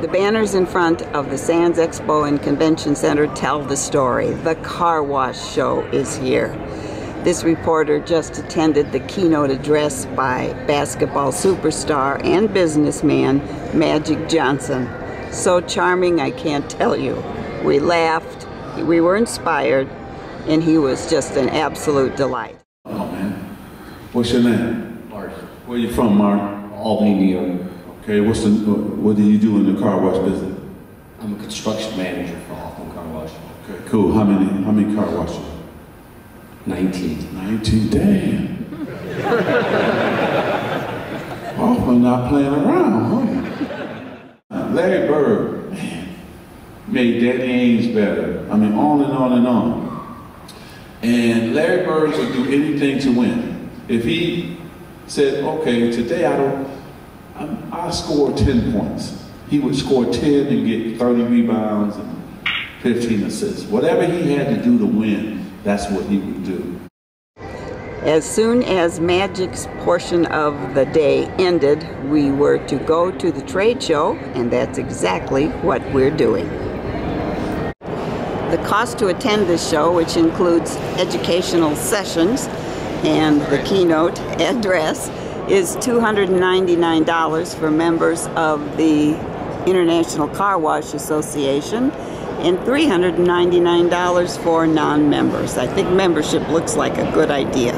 The banners in front of the Sands Expo and Convention Center tell the story. The car wash show is here. This reporter just attended the keynote address by basketball superstar and businessman Magic Johnson. So charming, I can't tell you. We laughed, we were inspired, and he was just an absolute delight. Oh man, what's your name? Mark. Where you from, Mark? Albany, New York. Okay, what do you do in the car wash business? I'm a construction manager for Hoffman Car Wash. Okay, cool. How many car washes? 19. 19, damn. Hoffman not playing around, huh? Larry Bird, man, made Danny Ainge better. I mean, on and on and on. And Larry Bird would do anything to win. If he said, okay, today I scored 10 points. He would score 10 and get 30 rebounds and 15 assists. Whatever he had to do to win, that's what he would do. As soon as Magic's portion of the day ended, we were to go to the trade show, and that's exactly what we're doing. The cost to attend this show, which includes educational sessions and the keynote address, is $299 for members of the International Car Wash Association and $399 for non-members. I think membership looks like a good idea.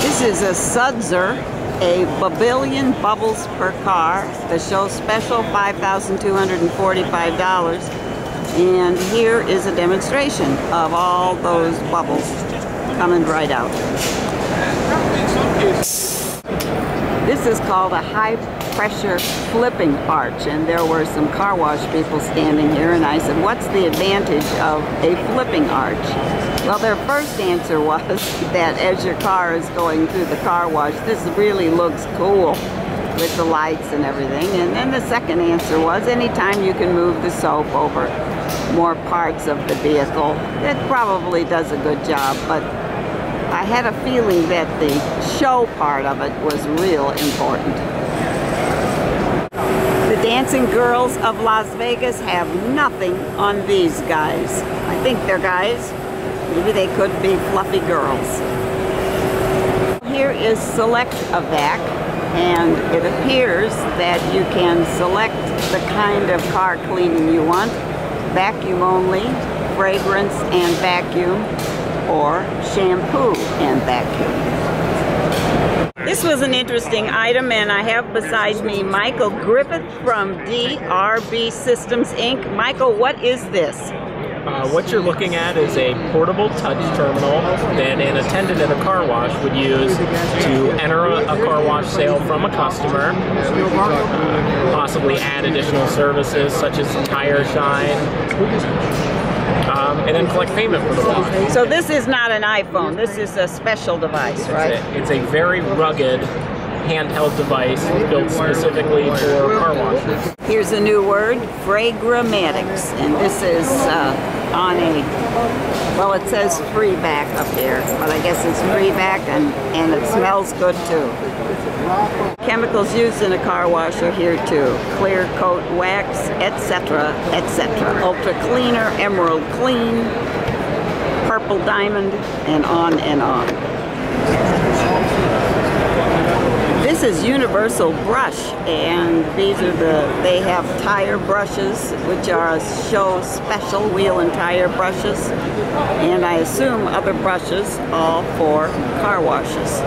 This is a Sudzer, a Babyllion bubbles per car. The show's special, $5,245. And here is a demonstration of all those bubbles coming right out. This is called a high-pressure flipping arch, and there were some car wash people standing here, and I said, what's the advantage of a flipping arch? Well, their first answer was that as your car is going through the car wash, this really looks cool with the lights and everything. And then the second answer was anytime you can move the soap over more parts of the vehicle, it probably does a good job, but I had a feeling that the show part of it was real important. The dancing girls of Las Vegas have nothing on these guys. I think they're guys. Maybe they could be fluffy girls. Here is Select a Vac, and it appears that you can select the kind of car cleaning you want. Vacuum only, fragrance and vacuum, or shampoo and vacuum. This was an interesting item, and I have beside me Michael Griffith from DRB Systems Inc. Michael, what is this? What you're looking at is a portable touch terminal that an attendant at a car wash would use to enter a car wash sale from a customer, possibly add additional services such as tire shine, and then collect payment for the wash. So this is not an iPhone, this is a special device, right? It's a very rugged handheld device built specifically for car washes. Here's a new word, Fragramatics, and this is on a, well, it says free back up here, but I guess it's free back, and it smells good too. Chemicals used in a car wash are here too. Clear coat wax, etc., etc. Ultra cleaner, emerald clean, purple diamond, and on and on. This is Universal Brush, and these are they have tire brushes, which are a show special, wheel and tire brushes, and I assume other brushes, all for car washes.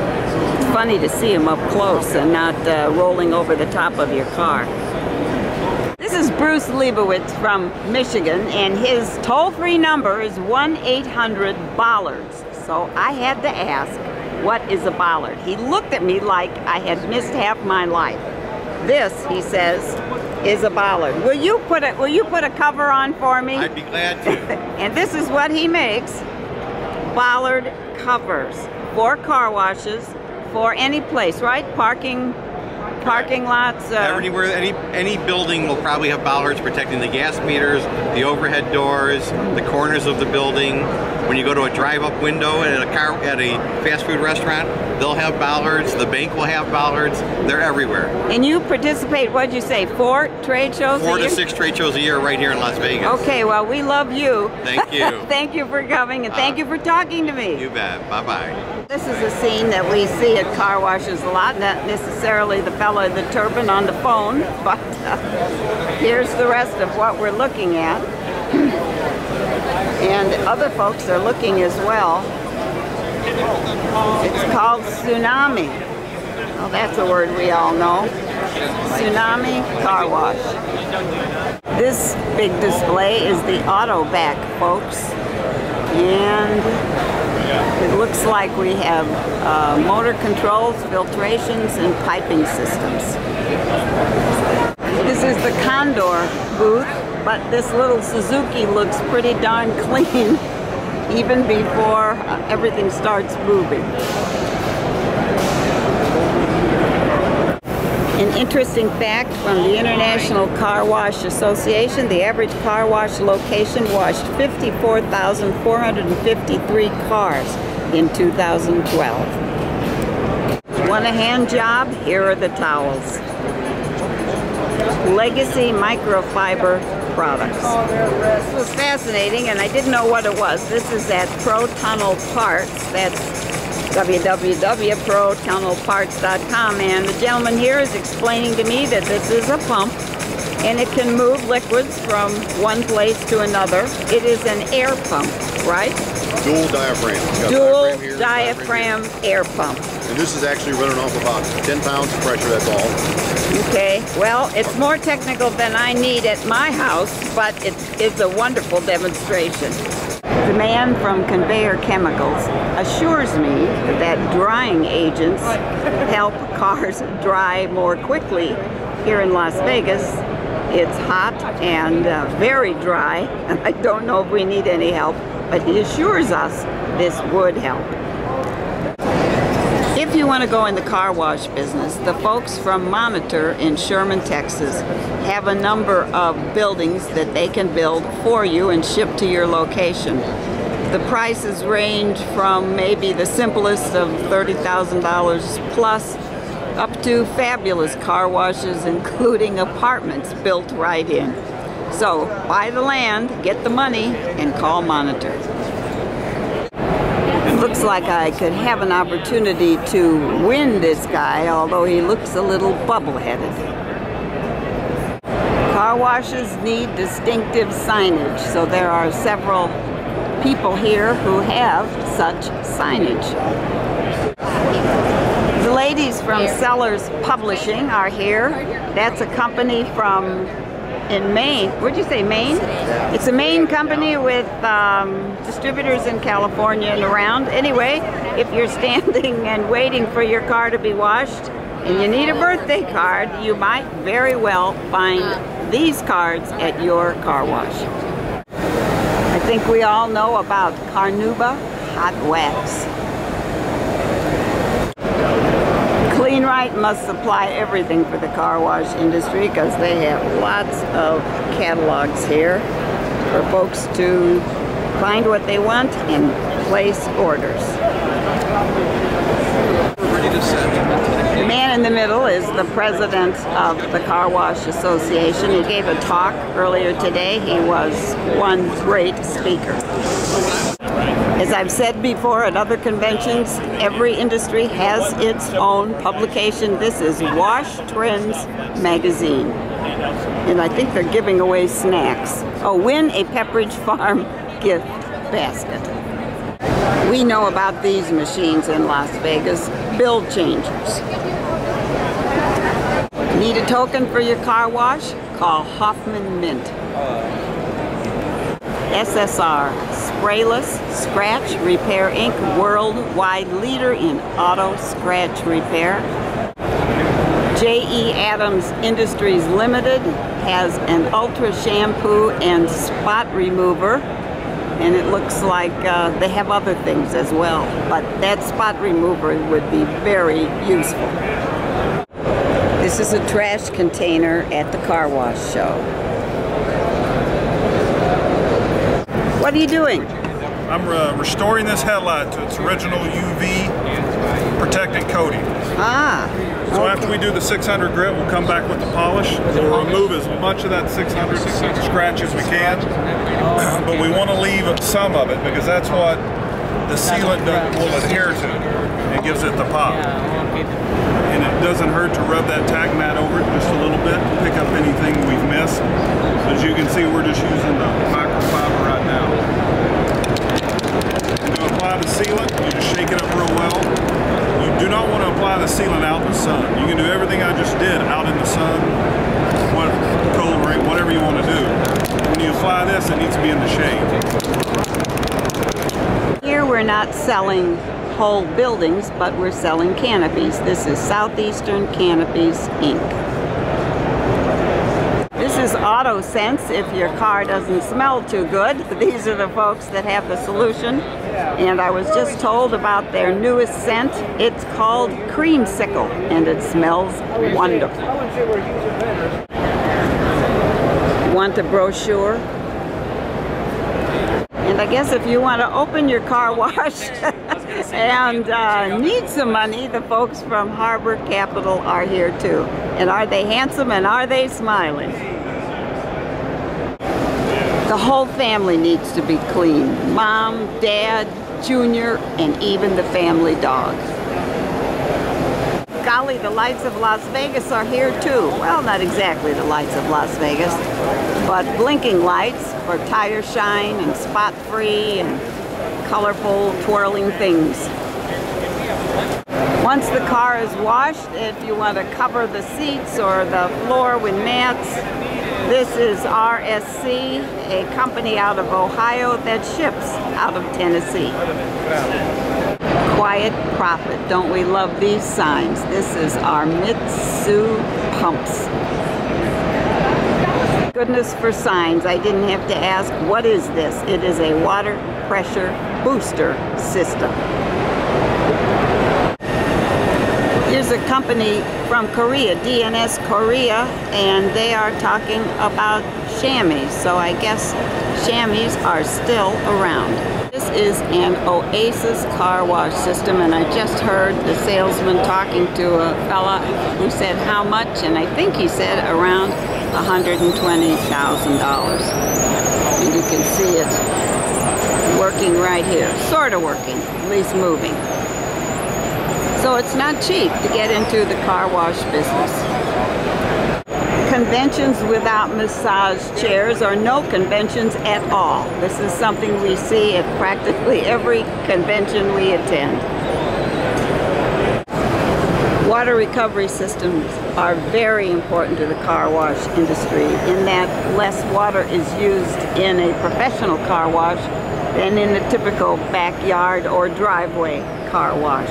It's funny to see them up close and not rolling over the top of your car. This is Bruce Leibowitz from Michigan, and his toll-free number is 1-800-BOLLARDS. So I had to ask, what is a bollard? He looked at me like I had missed half my life. This, he says, is a bollard. Will you put a cover on for me? I'd be glad to. And this is what he makes. Bollard covers for car washes, for any place, right? Parking parking lots? Everywhere, any building will probably have bollards protecting the gas meters, the overhead doors, the corners of the building. When you go to a drive-up window at a fast food restaurant, they'll have bollards. The bank will have bollards. They're everywhere. And you participate, what'd you say, 4 trade shows a year? 4 to 6 trade shows a year right here in Las Vegas. Okay, well, we love you. Thank you. Thank you for coming, and thank you for talking to me. You bet. Bye-bye. This is a scene that we see at car washes a lot, not necessarily the fellow in the turban on the phone, but here's the rest of what we're looking at. And other folks are looking as well. It's called tsunami. Oh, that's a word we all know. Tsunami car wash. This big display is the auto back, folks. And it looks like we have motor controls, filtrations, and piping systems. This is the Condor booth, but this little Suzuki looks pretty darn clean even before everything starts moving. An interesting fact from the International Car Wash Association, the average car wash location washed 54,453 cars in 2012. Want a hand job? Here are the towels. Legacy microfiber products. This was fascinating, and I didn't know what it was. This is at Pro Tunnel Parts. That's www.protunnelparts.com, and the gentleman here is explaining to me that this is a pump and it can move liquids from one place to another. It is an air pump, right? Dual diaphragm. Dual diaphragm air pump. And this is actually running off about 10 pounds of pressure, that's all. Okay, well, it's more technical than I need at my house, but it's a wonderful demonstration. The man from Conveyor Chemicals assures me that drying agents help cars dry more quickly. Here in Las Vegas, it's hot and very dry, and I don't know if we need any help, but he assures us this would help. If you want to go in the car wash business, the folks from Monitor in Sherman, Texas have a number of buildings that they can build for you and ship to your location. The prices range from maybe the simplest of $30,000 plus up to fabulous car washes, including apartments built right in. So buy the land, get the money, and call Monitor. Looks like I could have an opportunity to win this guy, although he looks a little bubble-headed. Car washes need distinctive signage, so there are several people here who have such signage. The ladies from Sellers Publishing are here. That's a company from in Maine. Where'd you say, Maine? It's a Maine company with distributors in California and around. Anyway, if you're standing and waiting for your car to be washed and you need a birthday card, you might very well find these cards at your car wash. I think we all know about Carnauba Hot Wax. Clean Right must supply everything for the car wash industry because they have lots of catalogs here for folks to find what they want and place orders. The man in the middle is the president of the Car Wash Association. He gave a talk earlier today. He was one great speaker. As I've said before at other conventions, every industry has its own publication. This is Wash Trends magazine. And I think they're giving away snacks. Oh, win a Pepperidge Farm gift basket. We know about these machines in Las Vegas, bill changers. Need a token for your car wash? Call Hoffman Mint. SSR, Sprayless Scratch Repair Inc., worldwide leader in auto scratch repair. J.E. Adams Industries Limited has an ultra shampoo and spot remover, and it looks like they have other things as well, but that spot remover would be very useful. This is a trash container at the car wash show. What are you doing? I'm restoring this headlight to its original UV protectant coating. Ah. So after we do the 600 grit, we'll come back with the polish. We'll remove as much of that 600 scratch as we can, but we want to leave some of it because that's what the sealant will adhere to and gives it the pop. And it doesn't hurt to rub that tack mat over it just a little bit to pick up anything we've missed. As you can see, we're just using the microfiber right now. And to apply the sealant, you just shake it up real well. You do not want to apply the sealant out in the sun. You can do everything I just did out in the sun, cold rain, whatever you want to do. When you apply this, it needs to be in the shade. Here we're not selling whole buildings, but we're selling canopies. This is Southeastern Canopies, Inc. This is Auto Sense if your car doesn't smell too good. These are the folks that have the solution. And I was just told about their newest scent. It's called Creamsicle, and it smells wonderful. Want a brochure? And I guess if you want to open your car wash and need some money, the folks from Harbor Capital are here too. And are they handsome and are they smiling? The whole family needs to be clean. Mom, Dad, Junior, and even the family dog. Golly, the lights of Las Vegas are here too. Well, not exactly the lights of Las Vegas, but blinking lights for tire shine and spot free and colorful twirling things. Once the car is washed, if you want to cover the seats or the floor with mats, this is RSC, a company out of Ohio that ships out of Tennessee. Quiet profit. Don't we love these signs? This is our Mitsu pumps. Goodness for signs. I didn't have to ask, what is this? It is a water pressure booster system. Here's a company from Korea, DNS Korea, and they are talking about chamois. So I guess chamois are still around. This is an Oasis car wash system, and I just heard the salesman talking to a fella who said how much, and I think he said around $120,000. And you can see it working right here, sort of working, at least moving. So it's not cheap to get into the car wash business. Conventions without massage chairs, or no conventions at all. This is something we see at practically every convention we attend. Water recovery systems are very important to the car wash industry in that less water is used in a professional car wash than in a typical backyard or driveway car wash.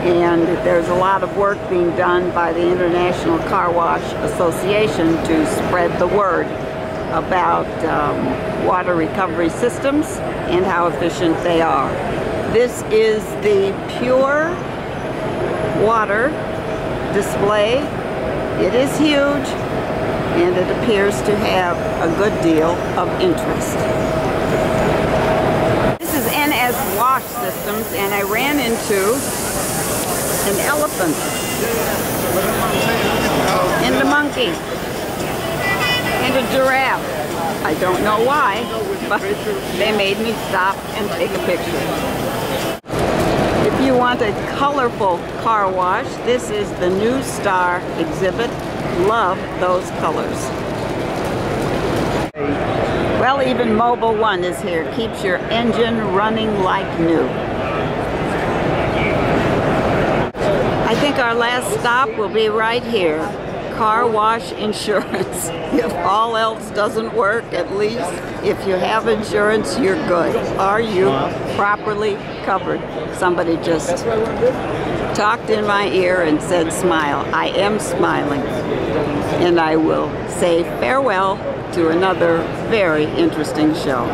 And there's a lot of work being done by the International Car Wash Association to spread the word about water recovery systems and how efficient they are. This is the pure water display. It is huge, and it appears to have a good deal of interest. This is NS Wash Systems, and I ran into an elephant and a monkey and a giraffe. I don't know why, but they made me stop and take a picture. If you want a colorful car wash, this is the New Star exhibit. Love those colors. Well, even Mobile One is here. Keeps your engine running like new. I think our last stop will be right here. Car wash insurance. If all else doesn't work, at least if you have insurance, you're good. Are you properly covered? Somebody just talked in my ear and said smile. I am smiling. And I will say farewell to another very interesting show.